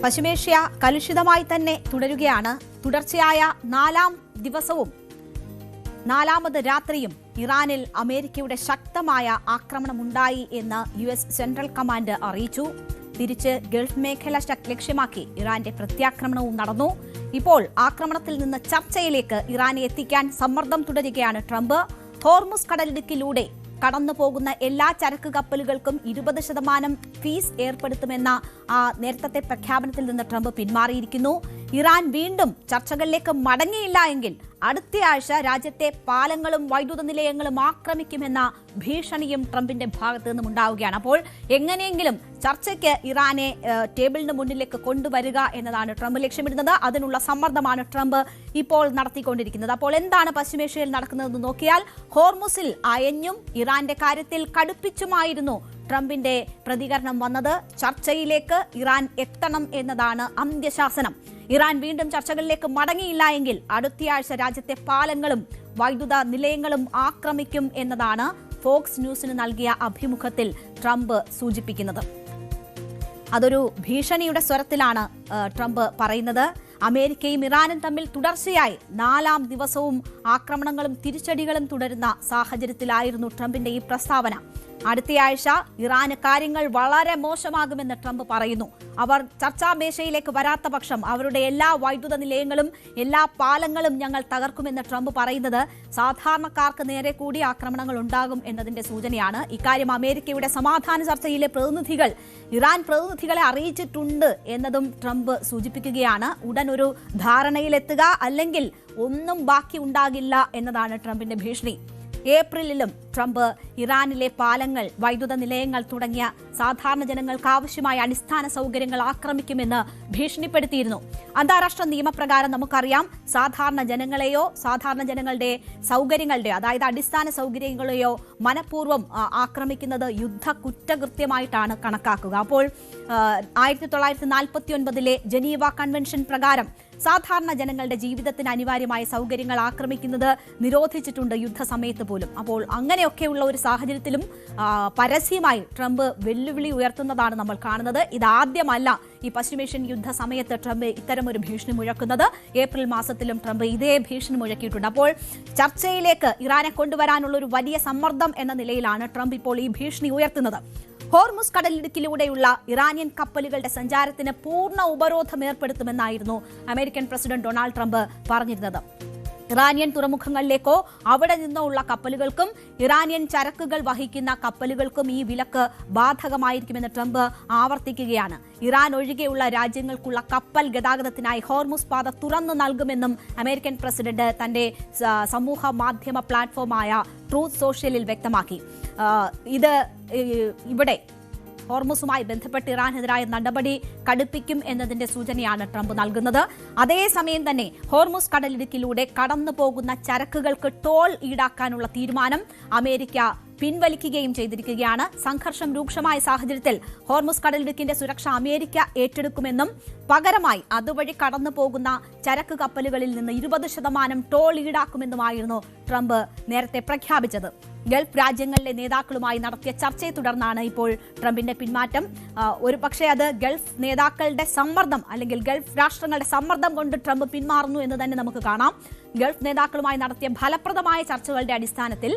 പശ്ചിമേഷ്യ കലുഷിതമായി തന്നെ തുടരുകയാണ്. തുടർച്ചയായ നാലാമത് രാത്രിയും ഇറാനിൽ അമേരിക്കയുടെ ശക്തമായ ആക്രമണമുണ്ടായി എന്ന് US സെൻട്രൽ കമാൻഡ് അറിയിച്ചു. തിരിച്ച് ഗൾഫ് മേഖല ലക്ഷ്യമാക്കി ഇറാന്റെ പ്രത്യാക്രമണവും നടന്നു. ഇപ്പോൾ ആക്രമണത്തിൽ നിന്ന് ചർച്ചയിലേക്ക് ഇറാനെ എത്തിക്കാൻ സമ്മർദ്ദം തുടരുകയാണ് ട്രംപ്. ഹോർമുസ് കടലിടുക്കിലൂടെ കടന്നുപോകുന്ന എല്ലാ ചരക്ക് കപ്പലുകൾക്കും 20% ഫീസ് ഏർപ്പെടുത്തുമെന്ന നേരത്തെ പ്രഖ്യാപനത്തിൽ നിന്ന് ട്രംപ് പിന്മാറിയിരിക്കുന്നു. ഇറാൻ വീണ്ടും ചർച്ചകളിലേക്ക് മടങ്ങിയില്ല എങ്കിൽ അടുത്തയാഴ്ച രാജ്യത്തെ പാലങ്ങളും വൈദ്യുത നിലയങ്ങളും ആക്രമിക്കുമെന്ന ഭീഷണിയും ട്രംപിന്റെ ഭാഗത്തു നിന്നും ഉണ്ടാവുകയാണ്. അപ്പോൾ എങ്ങനെയെങ്കിലും ചർച്ചയ്ക്ക് ഇറാനെ ടേബിളിന് മുന്നിലേക്ക് കൊണ്ടുവരിക എന്നതാണ് ട്രംപ് ലക്ഷ്യമിടുന്നത്. അതിനുള്ള സമ്മർദ്ദമാണ് ട്രംപ് ഇപ്പോൾ നടത്തിക്കൊണ്ടിരിക്കുന്നത്. അപ്പോൾ എന്താണ് പശ്ചിമേഷ്യയിൽ നടക്കുന്നതെന്ന് നോക്കിയാൽ ഹോർമുസിൽ അയഞ്ഞും ഇറാന്റെ കാര്യത്തിൽ കടുപ്പിച്ചുമായിരുന്നു ട്രംപിന്റെ പ്രതികരണം വന്നത്. ചർച്ചയിലേക്ക് ഇറാൻ എത്തണം എന്നതാണ് അന്ത്യശാസനം. ഇറാൻ വീണ്ടും ചർച്ചകളിലേക്ക് മടങ്ങിയില്ല എങ്കിൽ അടുത്തയാഴ്ച രാജ്യത്തെ പാലങ്ങളും വൈദ്യുത നിലയങ്ങളും ആക്രമിക്കും എന്നതാണ് ഫോക്സ് ന്യൂസിന് നൽകിയ അഭിമുഖത്തിൽ ട്രംപ് സൂചിപ്പിക്കുന്നത്. അതൊരു ഭീഷണിയുടെ സ്വരത്തിലാണ് ട്രംപ് പറയുന്നത്. അമേരിക്കയും ഇറാനും തമ്മിൽ തുടർച്ചയായി 4ാം ദിവസവും ആക്രമണങ്ങളും തിരിച്ചടികളും തുടരുന്ന സാഹചര്യത്തിലായിരുന്നു ട്രംപിന്റെ ഈ പ്രസ്താവന. അടുത്തയാഴ്ച ഇറാന് കാര്യങ്ങൾ വളരെ മോശമാകുമെന്ന് ട്രംപ് പറയുന്നു. അവർ ചർച്ചാ മേശയിലേക്ക് വരാത്ത പക്ഷം അവരുടെ എല്ലാ വൈദ്യുത നിലയങ്ങളും എല്ലാ പാലങ്ങളും ഞങ്ങൾ തകർക്കുമെന്ന് ട്രംപ് പറയുന്നത് സാധാരണക്കാർക്ക് നേരെ കൂടി ആക്രമണങ്ങൾ ഉണ്ടാകും എന്നതിന്റെ സൂചനയാണ്. ഇക്കാര്യം അമേരിക്കയുടെ സമാധാന ചർച്ചയിലെ പ്രതിനിധികൾ ഇറാൻ പ്രതിനിധികളെ അറിയിച്ചിട്ടുണ്ട് എന്നതും ട്രംപ് സൂചിപ്പിക്കുകയാണ്. ഉടൻ ഒരു ധാരണയിലെത്തുക, അല്ലെങ്കിൽ ഒന്നും ബാക്കി ഉണ്ടാകില്ല എന്നതാണ് ട്രംപിന്റെ ഭീഷണി. ഏപ്രിലിലും ട്രംപ് ഇറാനിലെ പാലങ്ങൾ, വൈദ്യുത നിലയങ്ങൾ തുടങ്ങിയ സാധാരണ ജനങ്ങൾക്ക് ആവശ്യമായ അടിസ്ഥാന സൗകര്യങ്ങൾ ആക്രമിക്കുമെന്ന് ഭീഷണിപ്പെടുത്തിയിരുന്നു. അന്താരാഷ്ട്ര നിയമപ്രകാരം നമുക്കറിയാം, സാധാരണ ജനങ്ങളെയോ സാധാരണ ജനങ്ങളുടെ സൗകര്യങ്ങളുടെയോ അതായത് അടിസ്ഥാന സൗകര്യങ്ങളെയോ മനഃപൂർവ്വം ആക്രമിക്കുന്നത് യുദ്ധ കുറ്റകൃത്യമായിട്ടാണ് കണക്കാക്കുക. അപ്പോൾ 1949 ജനീവ കൺവെൻഷൻ പ്രകാരം സാധാരണ ജനങ്ങളുടെ ജീവിതത്തിന് അനിവാര്യമായ സൗകര്യങ്ങൾ ആക്രമിക്കുന്നത് നിരോധിച്ചിട്ടുണ്ട് യുദ്ധസമയത്ത് പോലും. അപ്പോൾ അങ്ങനെയൊക്കെയുള്ള ഒരു സാഹചര്യത്തിലും പരസ്യമായി ട്രംപ് വെല്ലുവിളി ഉയർത്തുന്നതാണ് നമ്മൾ കാണുന്നത്. ഇതാദ്യമല്ല ഈ പശ്ചിമേഷ്യൻ യുദ്ധ സമയത്ത് ട്രംപ് ഇത്തരമൊരു ഭീഷണി മുഴക്കുന്നത്. ഏപ്രിൽ മാസത്തിലും ട്രംപ് ഇതേ ഭീഷണി മുഴക്കിയിട്ടുണ്ട്. അപ്പോൾ ചർച്ചയിലേക്ക് ഇറാനെ കൊണ്ടുവരാനുള്ള ഒരു വലിയ സമ്മർദ്ദം എന്ന നിലയിലാണ് ട്രംപ് ഇപ്പോൾ ഈ ഭീഷണി ഉയർത്തുന്നത്. ഹോർമുസ് കടലിടുക്കിലൂടെയുള്ള ഇറാനിയൻ കപ്പലുകളുടെ സഞ്ചാരത്തിന് പൂർണ്ണ ഉപരോധം ഏർപ്പെടുത്തുമെന്നായിരുന്നു അമേരിക്കൻ പ്രസിഡന്റ് ഡൊണാൾഡ് ട്രംപ് പറഞ്ഞിരുന്നത്. ഇറാനിയൻ തുറമുഖങ്ങളിലേക്കോ അവിടെ നിന്നോ ഉള്ള കപ്പലുകൾക്കും ഇറാനിയൻ ചരക്കുകൾ വഹിക്കുന്ന കപ്പലുകൾക്കും ഈ വിലക്ക് ബാധകമായിരിക്കുമെന്ന് ട്രംപ് ആവർത്തിക്കുകയാണ്. ഇറാൻ ഒഴികെയുള്ള രാജ്യങ്ങൾക്കുള്ള കപ്പൽ ഗതാഗതത്തിനായി ഹോർമുസ് പാത തുറന്നു നൽകുമെന്നും അമേരിക്കൻ പ്രസിഡന്റ് തന്റെ സമൂഹ മാധ്യമ പ്ലാറ്റ്ഫോമായ ട്രൂത്ത് സോഷ്യലിൽ വ്യക്തമാക്കി. ഇവിടെ ഹോർമുസുമായി ബന്ധപ്പെട്ട് ഇറാനെതിരായ നടപടി കടുപ്പിക്കും എന്നതിന്റെ സൂചനയാണ് ട്രംപ് നൽകുന്നത്. അതേസമയം തന്നെ ഹോർമുസ് കടലിടുക്കിലൂടെ കടന്നു പോകുന്ന ചരക്കുകൾക്ക് ടോൾ ഈടാക്കാനുള്ള തീരുമാനം അമേരിക്ക പിൻവലിക്കുകയും ചെയ്തിരിക്കുകയാണ്. സംഘർഷം രൂക്ഷമായ സാഹചര്യത്തിൽ ഹോർമുസ് കടലിടുക്കിന്റെ സുരക്ഷ അമേരിക്ക ഏറ്റെടുക്കുമെന്നും പകരമായി അതുവഴി കടന്നു പോകുന്ന ചരക്ക് കപ്പലുകളിൽ നിന്ന് 20% ടോൾ ഈടാക്കുമെന്നുമായിരുന്നു ട്രംപ് നേരത്തെ പ്രഖ്യാപിച്ചത്. ഗൾഫ് രാജ്യങ്ങളിലെ നേതാക്കളുമായി നടത്തിയ ചർച്ചയെ തുടർന്നാണ് ഇപ്പോൾ ട്രംപിന്റെ പിന്മാറ്റം. ഒരു പക്ഷേ അത് ഗൾഫ് നേതാക്കളുടെ സമ്മർദ്ദം അല്ലെങ്കിൽ ഗൾഫ് രാഷ്ട്രങ്ങളുടെ സമ്മർദ്ദം കൊണ്ട് ട്രംപ് പിന്മാറുന്നു എന്ന് തന്നെ നമുക്ക് കാണാം. ഗൾഫ് നേതാക്കളുമായി നടത്തിയ ഫലപ്രദമായ ചർച്ചകളുടെ അടിസ്ഥാനത്തിൽ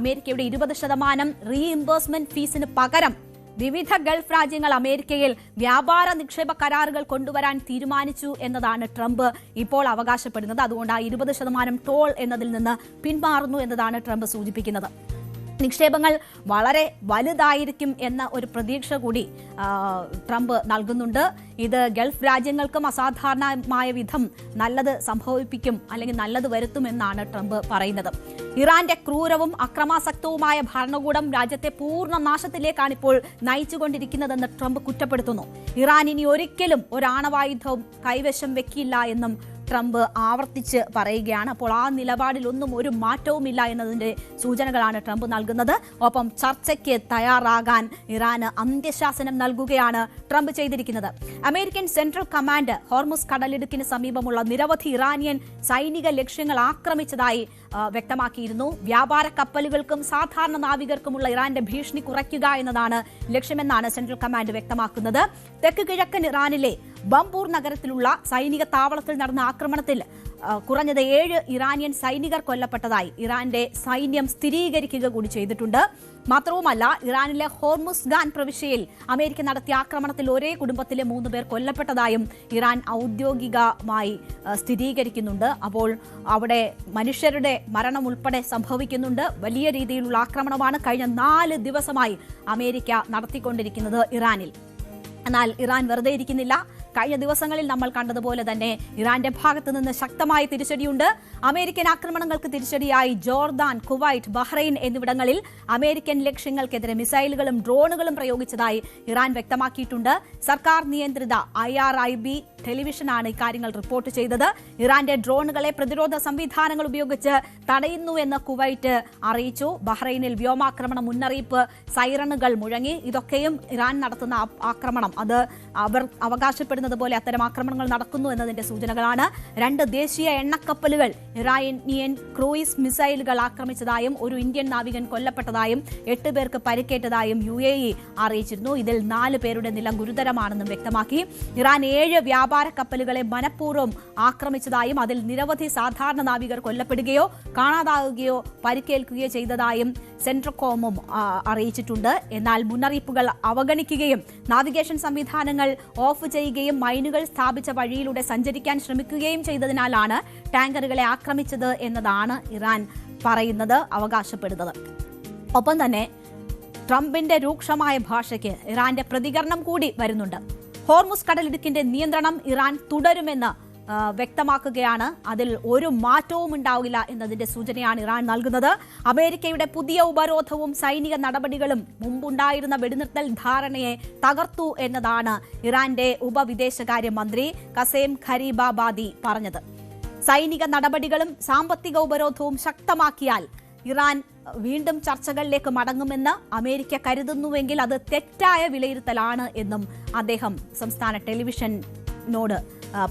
അമേരിക്കയുടെ 20% റീഇംബേഴ്സ്മെന്റ് ഫീസിന് പകരം വിവിധ ഗൾഫ് രാജ്യങ്ങൾ അമേരിക്കയിൽ വ്യാപാര നിക്ഷേപ കരാറുകൾ കൊണ്ടുവരാൻ തീരുമാനിച്ചു എന്നതാണ് ട്രംപ് ഇപ്പോൾ അവകാശപ്പെടുന്നത്. അതുകൊണ്ട് 20% ടോൾ എന്നതിൽ നിന്ന് പിന്മാറുന്നു എന്നതാണ് ട്രംപ് സൂചിപ്പിക്കുന്നത്. നിക്ഷേപങ്ങൾ വളരെ വലുതായിരിക്കും എന്ന ഒരു പ്രതീക്ഷ കൂടി ട്രംപ് നൽകുന്നുണ്ട്. ഇത് ഗൾഫ് രാജ്യങ്ങൾക്കും അസാധാരണമായ വിധം നല്ലത് സംഭവിപ്പിക്കും അല്ലെങ്കിൽ നല്ലത് വരുത്തുമെന്നാണ് ട്രംപ് പറയുന്നത്. ഇറാന്റെ ക്രൂരവും അക്രമാസക്തവുമായ ഭരണകൂടം രാജ്യത്തെ പൂർണ്ണ നാശത്തിലേക്കാണ് ഇപ്പോൾ നയിച്ചുകൊണ്ടിരിക്കുന്നതെന്ന് ട്രംപ് കുറ്റപ്പെടുത്തുന്നു. ഇറാൻ ഇനി ഒരിക്കലും ഒരു ആണവായുധവും കൈവശം വെക്കില്ല എന്നും ട്രംപ് ആവർത്തിച്ച് പറയുകയാണ്. അപ്പോൾ ആ നിലപാടിലൊന്നും ഒരു മാറ്റവുമില്ല എന്നതിന്റെ സൂചനകളാണ് ട്രംപ് നൽകുന്നത്. ഒപ്പം ചർച്ചയ്ക്ക് തയ്യാറാകാൻ ഇറാന് അന്ത്യശാസനം നൽകുകയാണ് ട്രംപ് ചെയ്തിരിക്കുന്നത്. അമേരിക്കൻ സെൻട്രൽ കമാൻഡ് ഹോർമുസ് കടലിടുക്കിന് സമീപമുള്ള നിരവധി ഇറാനിയൻ സൈനിക ലക്ഷ്യങ്ങൾ ആക്രമിച്ചതായി വ്യക്തമാക്കിയിരുന്നു. വ്യാപാര കപ്പലുകൾക്കും സാധാരണ നാവികർക്കുമുള്ള ഇറാന്റെ ഭീഷണി കുറയ്ക്കുക എന്നതാണ് ലക്ഷ്യമെന്നാണ് സെൻട്രൽ കമാൻഡ് വ്യക്തമാക്കുന്നത്. തെക്ക് കിഴക്കൻ ഇറാനിലെ ബംപൂർ നഗരത്തിലുള്ള സൈനിക താവളത്തിൽ നടന്ന ആക്രമണത്തിൽ കുറഞ്ഞത് 7 ഇറാനിയൻ സൈനികർ കൊല്ലപ്പെട്ടതായി ഇറാന്റെ സൈന്യം സ്ഥിരീകരിക്കുക കൂടി ചെയ്തിട്ടുണ്ട്. മാത്രവുമല്ല, ഇറാനിലെ ഹോർമുസ്ഗാൻ പ്രവിശ്യയിൽ അമേരിക്ക നടത്തിയ ആക്രമണത്തിൽ ഒരേ കുടുംബത്തിലെ 3 പേർ കൊല്ലപ്പെട്ടതായും ഇറാൻ ഔദ്യോഗികമായി സ്ഥിരീകരിക്കുന്നുണ്ട്. അപ്പോൾ അവിടെ മനുഷ്യരുടെ മരണം ഉൾപ്പെടെ സംഭവിക്കുന്നുണ്ട്. വലിയ രീതിയിലുള്ള ആക്രമണമാണ് കഴിഞ്ഞ 4 ദിവസമായി അമേരിക്ക നടത്തിക്കൊണ്ടിരിക്കുന്നത് ഇറാനിൽ. എന്നാൽ ഇറാൻ വെറുതെ ഇരിക്കുന്നില്ല. കഴിഞ്ഞ ദിവസങ്ങളിൽ നമ്മൾ കണ്ടതുപോലെ തന്നെ ഇറാന്റെ ഭാഗത്തു നിന്ന് ശക്തമായ തിരിച്ചടിയുണ്ട്. അമേരിക്കൻ ആക്രമണങ്ങൾക്ക് തിരിച്ചടിയായി ജോർദാൻ, കുവൈറ്റ്, ബഹ്റൈൻ എന്നിവിടങ്ങളിൽ അമേരിക്കൻ ലക്ഷ്യങ്ങൾക്കെതിരെ മിസൈലുകളും ഡ്രോണുകളും പ്രയോഗിച്ചതായി ഇറാൻ വ്യക്തമാക്കിയിട്ടുണ്ട്. സർക്കാർ നിയന്ത്രിത IRIB ടെലിവിഷനാണ് ഇക്കാര്യങ്ങൾ റിപ്പോർട്ട് ചെയ്തത്. ഇറാന്റെ ഡ്രോണുകളെ പ്രതിരോധ സംവിധാനങ്ങൾ ഉപയോഗിച്ച് തടയുന്നുവെന്ന് കുവൈറ്റ് അറിയിച്ചു. ബഹ്റൈനിൽ വ്യോമാക്രമണ മുന്നറിയിപ്പ് സൈറണുകൾ മുഴങ്ങി. ഇതൊക്കെയും ഇറാൻ നടത്തുന്ന ആക്രമണം, അത് അവർ അവകാശപ്പെടുന്നത് പോലെ അത്തരം ആക്രമണങ്ങൾ നടക്കുന്നു എന്നതിന്റെ സൂചനകളാണ്. 2 ദേശീയ എണ്ണക്കപ്പലുകൾ ഇറാനിയൻ ക്രൂയിസ് മിസൈലുകൾ ആക്രമിച്ചതായും 1 ഇന്ത്യൻ നാവികൻ കൊല്ലപ്പെട്ടതായും 8 പേർക്ക് പരിക്കേറ്റതായും UAE അറിയിച്ചിരുന്നു. ഇതിൽ 4 പേരുടെ നില ഗുരുതരമാണെന്നും വ്യക്തമാക്കി. ഇറാൻ 7 വ്യാപാര കപ്പലുകളെ മനഃപൂർവ്വം ആക്രമിച്ചതായും അതിൽ നിരവധി സാധാരണ നാവികർ കൊല്ലപ്പെടുകയോ കാണാതാവുകയോ പരിക്കേൽക്കുകയോ ചെയ്തതായും സെൻട്രകോമും അറിയിച്ചിട്ടുണ്ട്. എന്നാൽ മുന്നറിയിപ്പുകൾ അവഗണിക്കുകയും നാവിഗേഷൻ സംവിധാനങ്ങൾ ഓഫ് ചെയ്യുകയും മൈനുകൾ സ്ഥാപിച്ച വഴിയിലൂടെ സഞ്ചരിക്കാൻ ശ്രമിക്കുകയും ചെയ്തതിനാലാണ് ടാങ്കറുകളെ ആക്രമിച്ചത് എന്നതാണ് ഇറാൻ പറയുന്നത്, അവകാശപ്പെടുന്നത്. ഒപ്പം തന്നെ ട്രംപിന്റെ രൂക്ഷമായ ഭാഷയ്ക്ക് ഇറാന്റെ പ്രതികരണം കൂടി വരുന്നുണ്ട്. ഹോർമുസ് കടലിടുക്കിന്റെ നിയന്ത്രണം ഇറാൻ തുടരുമെന്ന് വ്യക്തമാക്കുകയാണ്. അതിൽ ഒരു മാറ്റവും ഉണ്ടാവില്ല എന്നതിന്റെ സൂചനയാണ് ഇറാൻ നൽകുന്നത്. അമേരിക്കയുടെ പുതിയ ഉപരോധവും സൈനിക നടപടികളും മുമ്പുണ്ടായിരുന്ന വെടിനിർത്തൽ ധാരണയെ തകർത്തു എന്നതാണ് ഇറാന്റെ ഉപവിദേശകാര്യ മന്ത്രി കസേം ഖരീബാബാദി പറഞ്ഞത്. സൈനിക നടപടികളും സാമ്പത്തിക ഉപരോധവും ശക്തമാക്കിയാൽ ഇറാൻ വീണ്ടും ചർച്ചകളിലേക്ക് മടങ്ങുമെന്ന് അമേരിക്ക കരുതുന്നുവെങ്കിൽ അത് തെറ്റായ വിലയിരുത്തലാണ് എന്നും അദ്ദേഹം സംസ്ഥാന ടെലിവിഷനോട്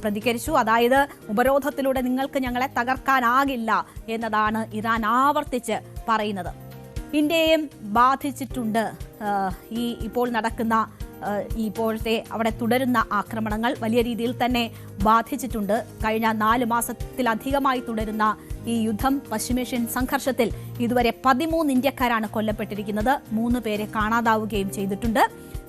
പ്രതികരിച്ചു. അതായത്, ഉപരോധത്തിലൂടെ നിങ്ങൾക്ക് ഞങ്ങളെ തകർക്കാനാകില്ല എന്നതാണ് ഇറാൻ ആവർത്തിച്ച് പറയുന്നത്. ഇന്ത്യയെയും ബാധിച്ചിട്ടുണ്ട് ഇപ്പോൾ നടക്കുന്ന ഇപ്പോഴത്തെ അവിടെ തുടരുന്ന ആക്രമണങ്ങൾ വലിയ രീതിയിൽ തന്നെ ബാധിച്ചിട്ടുണ്ട്. കഴിഞ്ഞ 4 മാസത്തിലധികമായി തുടരുന്ന ഈ യുദ്ധം, പശ്ചിമേഷ്യൻ സംഘർഷത്തിൽ ഇതുവരെ 13 ഇന്ത്യക്കാരാണ് കൊല്ലപ്പെട്ടിരിക്കുന്നത്. 3 പേരെ കാണാതാവുകയും ചെയ്തിട്ടുണ്ട്.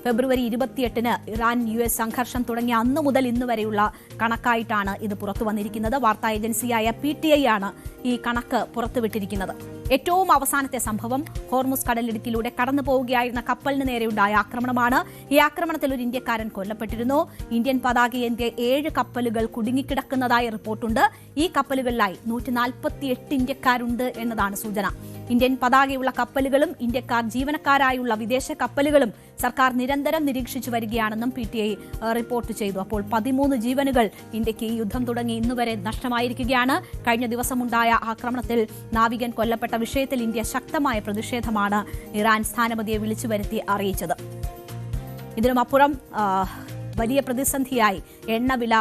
ഫെബ്രുവരി 28-ന് ഇറാൻ US സംഘർഷം തുടങ്ങിയ അന്നു മുതൽ ഇന്ന് വരെയുള്ള കണക്കായിട്ടാണ് ഇത് പുറത്തു വന്നിരിക്കുന്നത്. വാർത്താ ഏജൻസിയായ PTI ആണ് ഈ കണക്ക് പുറത്തുവിട്ടിരിക്കുന്നത്. ഏറ്റവും അവസാനത്തെ സംഭവം ഹോർമുസ് കടലിടുക്കിലൂടെ കടന്നു പോവുകയായിരുന്ന കപ്പലിന് നേരെയുണ്ടായ ആക്രമണമാണ്. ഈ ആക്രമണത്തിൽ ഒരു ഇന്ത്യക്കാരൻ കൊല്ലപ്പെട്ടിരുന്നു. ഇന്ത്യൻ പതാകയേന്തിയ 7 കപ്പലുകൾ കുടുങ്ങിക്കിടക്കുന്നതായി റിപ്പോർട്ടുണ്ട്. ഈ കപ്പലുകളിലായി 148 ഇന്ത്യക്കാരുണ്ട് എന്നതാണ് സൂചന. ഇന്ത്യൻ പതാകയുള്ള കപ്പലുകളും ഇന്ത്യക്കാർ ജീവനക്കാരായുള്ള വിദേശ കപ്പലുകളും സർക്കാർ നിരന്തരം നിരീക്ഷിച്ചു വരികയാണെന്നും PTI റിപ്പോർട്ട് ചെയ്തു. അപ്പോൾ 13 ജീവനുകൾ ഇന്ത്യക്ക് ഈ യുദ്ധം തുടങ്ങി ഇന്നുവരെ നഷ്ടമായിരിക്കുകയാണ്. കഴിഞ്ഞ ദിവസമുണ്ടായ ആക്രമണത്തിൽ നാവികൻ കൊല്ലപ്പെട്ട വിഷയത്തിൽ ഇന്ത്യ ശക്തമായ പ്രതിഷേധമാണ് ഇറാൻ സ്ഥാനപതിയെ വിളിച്ചു വരുത്തി അറിയിച്ചത്. ഇതിനുമപ്പുറം വലിയ പ്രതിസന്ധിയായി എണ്ണവില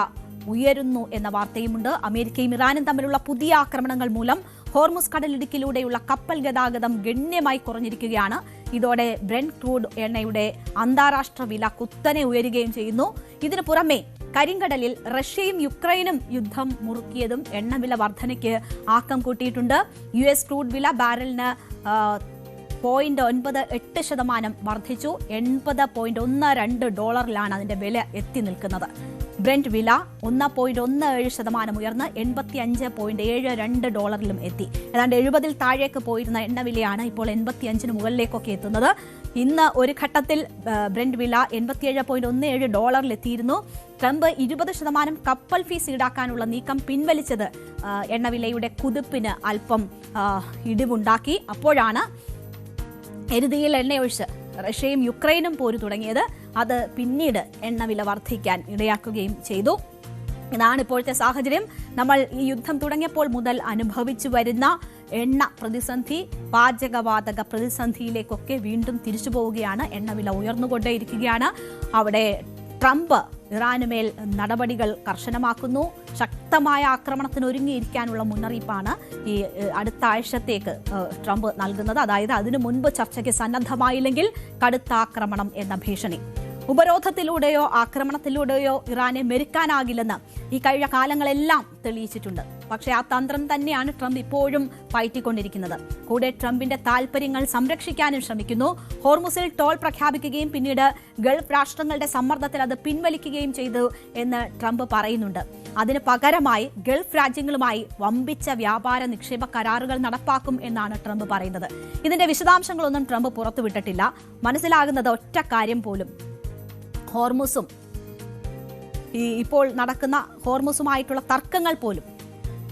ഉയരുന്നു എന്ന വാർത്തയുമുണ്ട്. അമേരിക്കയും ഇറാനും തമ്മിലുള്ള പുതിയ ആക്രമണങ്ങൾ മൂലം ഹോർമുസ് കടലിടുക്കിലൂടെയുള്ള കപ്പൽ ഗതാഗതം ഗണ്യമായി കുറഞ്ഞിരിക്കുകയാണ്. ഇതോടെ ബ്രെന്റ് ക്രൂഡ് എണ്ണയുടെ അന്താരാഷ്ട്ര വില കുത്തനെ ഉയരുകയും ചെയ്യുന്നു. ഇതിനു പുറമെ കരിങ്കടലിൽ റഷ്യയും യുക്രൈനും യുദ്ധം മുറുക്കിയതും എണ്ണവില വർധനയ്ക്ക് ആക്കം കൂട്ടിയിട്ടുണ്ട്. US ക്രൂഡ് വില ബാരലിന് 0.98% വർദ്ധിച്ചു. $80.12 അതിന്റെ വില എത്തി നിൽക്കുന്നത്. ബ്രെന്റ് വില 1.17% ഉയർന്ന് $85.72 എത്തി. ഏതാണ്ട് 70 താഴേക്ക് പോയിരുന്ന എണ്ണവിലയാണ് ഇപ്പോൾ 85 മുകളിലേക്കൊക്കെ എത്തുന്നത്. ഇന്ന് ഒരു ഘട്ടത്തിൽ ബ്രെന്റ് വില $87.17 എത്തിയിരുന്നു. ട്രംപ് 20% കപ്പൽ ഫീസ് ഈടാക്കാനുള്ള നീക്കം പിൻവലിച്ചത് എണ്ണവിലയുടെ കുതിപ്പിന് അല്പം ഇടിവുണ്ടാക്കി. അപ്പോഴാണ് എരുതിയിൽ എണ്ണയൊഴിച്ച് റഷ്യയും യുക്രൈനും പോര് തുടങ്ങിയത്. അത് പിന്നീട് എണ്ണവില വർദ്ധിക്കാൻ ഇടയാക്കുകയും ചെയ്തു. ഇതാണ് ഇപ്പോഴത്തെ സാഹചര്യം. നമ്മൾ ഈ യുദ്ധം തുടങ്ങിയപ്പോൾ മുതൽ അനുഭവിച്ചു വരുന്ന എണ്ണ പ്രതിസന്ധി, പാചകവാതക പ്രതിസന്ധിയിലേക്കൊക്കെ വീണ്ടും തിരിച്ചു പോവുകയാണ്. എണ്ണവില ഉയർന്നുകൊണ്ടേയിരിക്കുകയാണ്. അവിടെ ട്രംപ് ഇറാനുമേൽ നടപടികൾ കർശനമാക്കുന്നു. ശക്തമായ ആക്രമണത്തിന് ഒരുങ്ങിയിരിക്കാനുള്ള മുന്നറിയിപ്പാണ് ഈ അടുത്ത ആഴ്ചത്തേക്ക് ട്രംപ് നൽകുന്നത്. അതായത് അതിനു മുൻപ് ചർച്ചയ്ക്ക് സന്നദ്ധമായില്ലെങ്കിൽ കടുത്ത ആക്രമണം എന്ന ഭീഷണി. ഉപരോധത്തിലൂടെയോ ആക്രമണത്തിലൂടെയോ ഇറാനെ മെരുക്കാനാകില്ലെന്ന് ഈ കഴിഞ്ഞ കാലങ്ങളെല്ലാം തെളിയിച്ചിട്ടുണ്ട്. പക്ഷേ ആ തന്ത്രം തന്നെയാണ് ട്രംപ് ഇപ്പോഴും പയറ്റിക്കൊണ്ടിരിക്കുന്നത്. കൂടെ ട്രംപിന്റെ താൽപര്യങ്ങൾ സംരക്ഷിക്കാനും ശ്രമിക്കുന്നു. ഹോർമുസിൽ ടോൾ പ്രഖ്യാപിക്കുകയും പിന്നീട് ഗൾഫ് രാഷ്ട്രങ്ങളുടെ സമ്മർദ്ദത്തിൽ അത് പിൻവലിക്കുകയും ചെയ്തു എന്ന് ട്രംപ് പറയുന്നുണ്ട്. അതിന് പകരമായി ഗൾഫ് രാജ്യങ്ങളുമായി വമ്പിച്ച വ്യാപാര നിക്ഷേപ കരാറുകൾ നടപ്പാക്കും എന്നാണ് ട്രംപ് പറയുന്നത്. ഇതിന്റെ വിശദാംശങ്ങളൊന്നും ട്രംപ് പുറത്തുവിട്ടിട്ടില്ല. മനസ്സിലാകുന്നത് ഒറ്റ കാര്യം പോലും, ഹോർമുസും ഇപ്പോൾ നടക്കുന്ന ഹോർമുസുമായിട്ടുള്ള തർക്കങ്ങൾ പോലും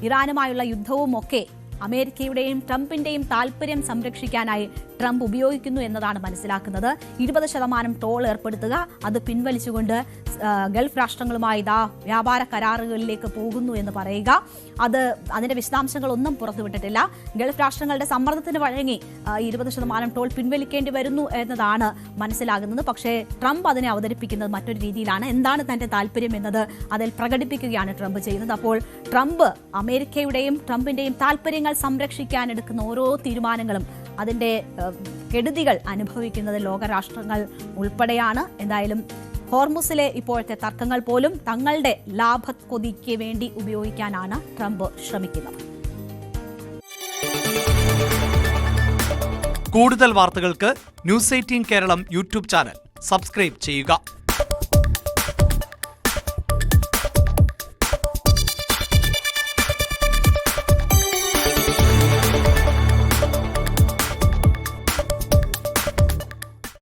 ഇറാനുമായുള്ള യുദ്ധവും ഒക്കെ അമേരിക്കയുടെയും ട്രംപിന്റെയും താൽപര്യം സംരക്ഷിക്കാനായി ട്രംപ് ഉപയോഗിക്കുന്നു എന്നതാണ് മനസ്സിലാക്കുന്നത്. 20% ടോൾ ഏർപ്പെടുത്തുക, അത് പിൻവലിച്ചുകൊണ്ട് ഗൾഫ് രാഷ്ട്രങ്ങളുമായി വ്യാപാര കരാറുകളിലേക്ക് പോകുന്നു എന്ന് പറയുക. അതിന്റെ വിശദാംശങ്ങളൊന്നും പുറത്തുവിട്ടിട്ടില്ല. ഗൾഫ് രാഷ്ട്രങ്ങളുടെ സമ്മർദ്ദത്തിന് വഴങ്ങി 20% ടോൾ പിൻവലിക്കേണ്ടി വരുന്നു എന്നതാണ് മനസ്സിലാകുന്നത്. പക്ഷേ ട്രംപ് അതിനെ അവതരിപ്പിക്കുന്നത് മറ്റൊരു രീതിയിലാണ്. എന്താണ് തന്റെ താല്പര്യം എന്നത് അതിൽ പ്രകടിപ്പിക്കുകയാണ് ട്രംപ് ചെയ്യുന്നത്. അപ്പോൾ ട്രംപ് അമേരിക്കയുടെയും ട്രംപിന്റെയും താല്പര്യങ്ങൾ സംരക്ഷിക്കാൻ എടുക്കുന്ന ഓരോ തീരുമാനങ്ങളും അതിന്റെ കെടുതികൾ അനുഭവിക്കുന്നത് ലോകരാഷ്ട്രങ്ങൾ ഉൾപ്പെടെയാണ്. എന്തായാലും ഹോർമുസിലെ ഇപ്പോഴത്തെ തർക്കങ്ങൾ പോലും തങ്ങളുടെ ലാഭക്കൊതിക്ക് വേണ്ടി ഉപയോഗിക്കാനാണ് ട്രംപ് ശ്രമിക്കുന്നത്. കൂടുതൽ വാർത്തകൾക്ക് news 18 Keralam YouTube channel subscribe ചെയ്യുക.